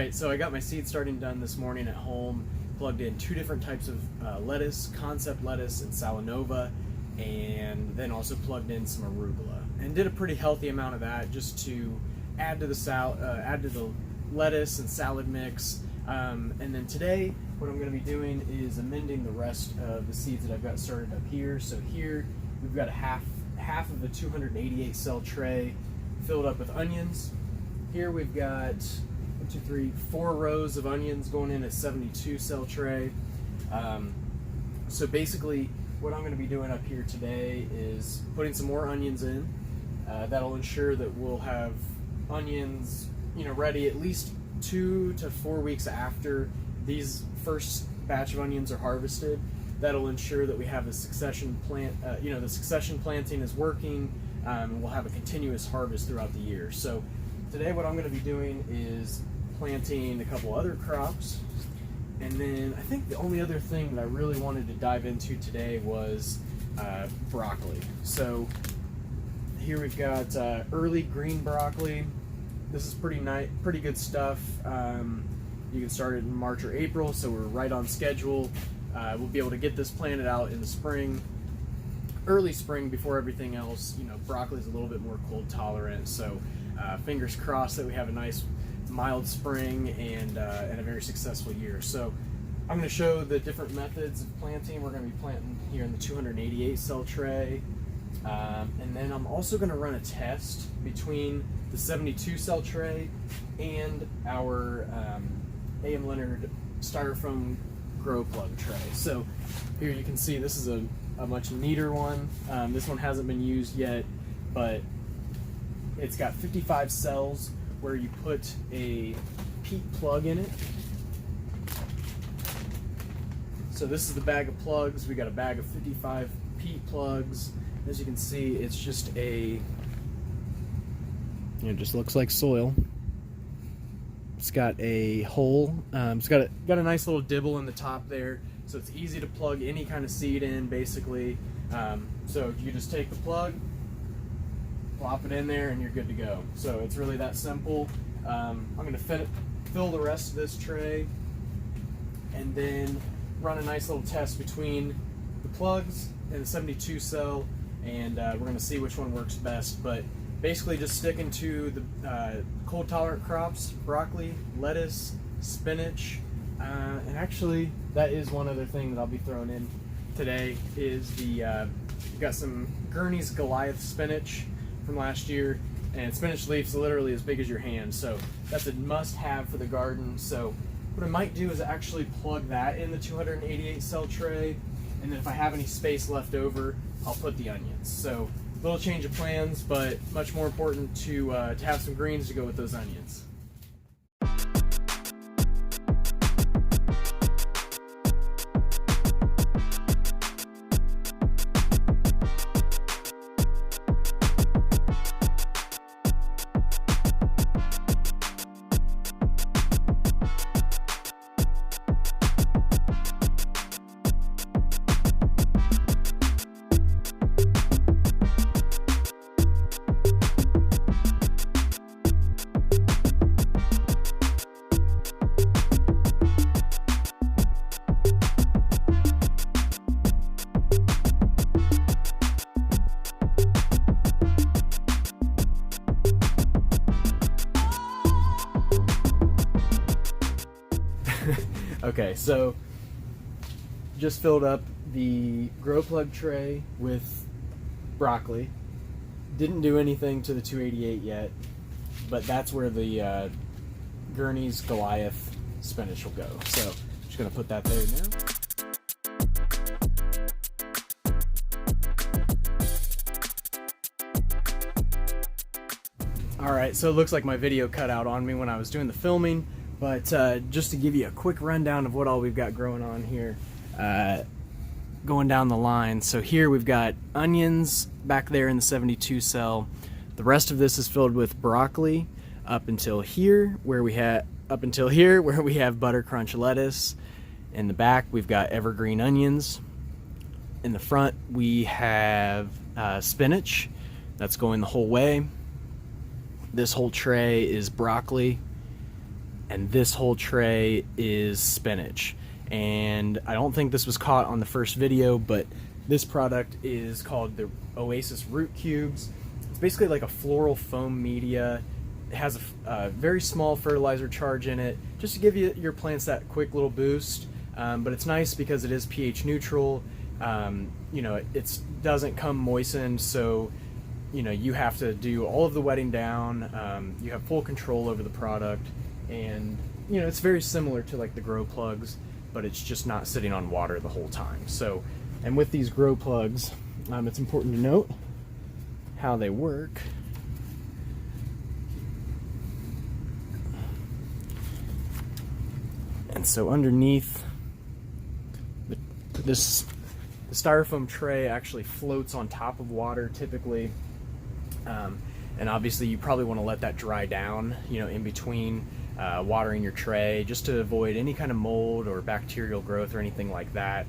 Alright, so I got my seed starting done this morning at home. Plugged in 2 different types of lettuce, concept lettuce and salanova, and then also plugged in some arugula. And did a pretty healthy amount of that just to add to the lettuce and salad mix. And then today, what I'm going to be doing is amending the rest of the seeds that I've got started up here. So here we've got half of the 288 cell tray filled up with onions. Here we've got 4 rows of onions going in a 72 cell tray. So basically what I'm going to be doing up here today is putting some more onions in. That'll ensure that we'll have onions, ready at least 2 to 4 weeks after these first batch of onions are harvested. That'll ensure that we have a succession plant, the succession planting is working, and we'll have a continuous harvest throughout the year. So today what I'm going to be doing is planting a couple other crops, and then I think the only other thing that I really wanted to dive into today was broccoli. So here we've got early green broccoli. This is pretty good stuff. You can start it in March or April, so we're right on schedule. We'll be able to get this planted out in the spring, early spring, before everything else. Broccoli is a little bit more cold tolerant, so fingers crossed that we have a nice mild spring and a very successful year. So I'm going to show the different methods of planting. We're going to be planting here in the 288 cell tray, and then I'm also going to run a test between the 72 cell tray and our AM Leonard styrofoam grow plug tray. So here you can see this is a much neater one. This one hasn't been used yet, but it's got 55 cells where you put a peat plug in it. So this is the bag of plugs. We got a bag of 55 peat plugs. As you can see, it's just it just looks like soil. It's got a hole. It's got a nice little dibble in the top there, so it's easy to plug any kind of seed in, basically. So you just take the plug, plop it in there, and you're good to go. So it's really that simple. I'm going to fill the rest of this tray, and then run a nice little test between the plugs and the 72 cell, and we're going to see which one works best. But basically just sticking to the cold tolerant crops: broccoli, lettuce, spinach, and actually that is one other thing that I'll be throwing in today is we've got some Gurney's Goliath spinach from last year, and spinach leaves literally as big as your hand, so that's a must-have for the garden. So what I might do is actually plug that in the 288 cell tray, and then if I have any space left over, I'll put the onions. So little change of plans, but much more important to have some greens to go with those onions. Okay, so just filled up the grow plug tray with broccoli. Didn't do anything to the 288 yet, but that's where the Gurney's Goliath spinach will go. So I'm just going to put that there now. Alright, so it looks like my video cut out on me when I was doing the filming. But just to give you a quick rundown of what all we've got growing on here, going down the line. So here we've got onions back there in the 72 cell. The rest of this is filled with broccoli up until here, where we have Buttercrunch lettuce. In the back, we've got evergreen onions. In the front, we have spinach. That's going the whole way. This whole tray is broccoli. and this whole tray is spinach. And I don't think this was caught on the first video, but this product is called the Oasis Root Cubes. It's basically like a floral foam media. It has a very small fertilizer charge in it, just to give your plants that quick little boost. But it's nice because it is pH neutral. You know, it doesn't come moistened, so you know you have to do all of the wetting down. You have full control over the product, and you know it's very similar to like the grow plugs, but it's just not sitting on water the whole time. So, and with these grow plugs, it's important to note how they work. And so underneath the styrofoam tray actually floats on top of water typically, and obviously you probably want to let that dry down, you know, in between watering your tray, just to avoid any kind of mold or bacterial growth or anything like that.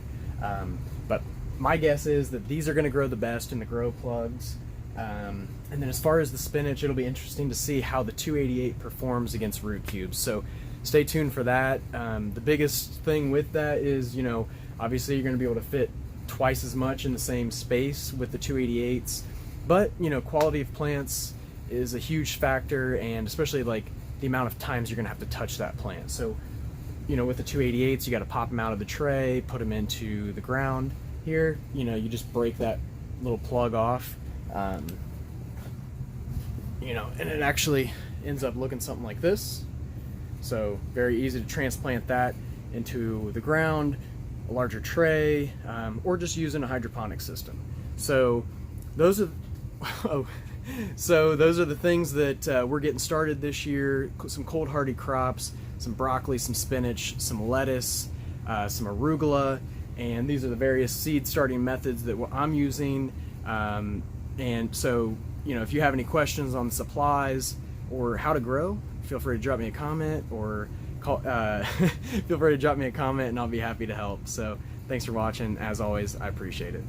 But my guess is that these are going to grow the best in the grow plugs. And then as far as the spinach, it'll be interesting to see how the 288 performs against root cubes. So stay tuned for that. The biggest thing with that is, you know, obviously you're going to be able to fit twice as much in the same space with the 288s, but you know, quality of plants is a huge factor, and especially like the amount of times you're going to have to touch that plant. So, you know, with the 288s, you got to pop them out of the tray, put them into the ground. Here, you know, you just break that little plug off, you know, and it actually ends up looking something like this. So very easy to transplant that into the ground, a larger tray, or just using a hydroponic system. So those are those are the things that we're getting started this year. Some cold hardy crops, some broccoli, some spinach, some lettuce, some arugula, and these are the various seed starting methods that I'm using. And so, you know, if you have any questions on supplies or how to grow, feel free to drop me a comment, or call, feel free to drop me a comment and I'll be happy to help. So thanks for watching. As always, I appreciate it.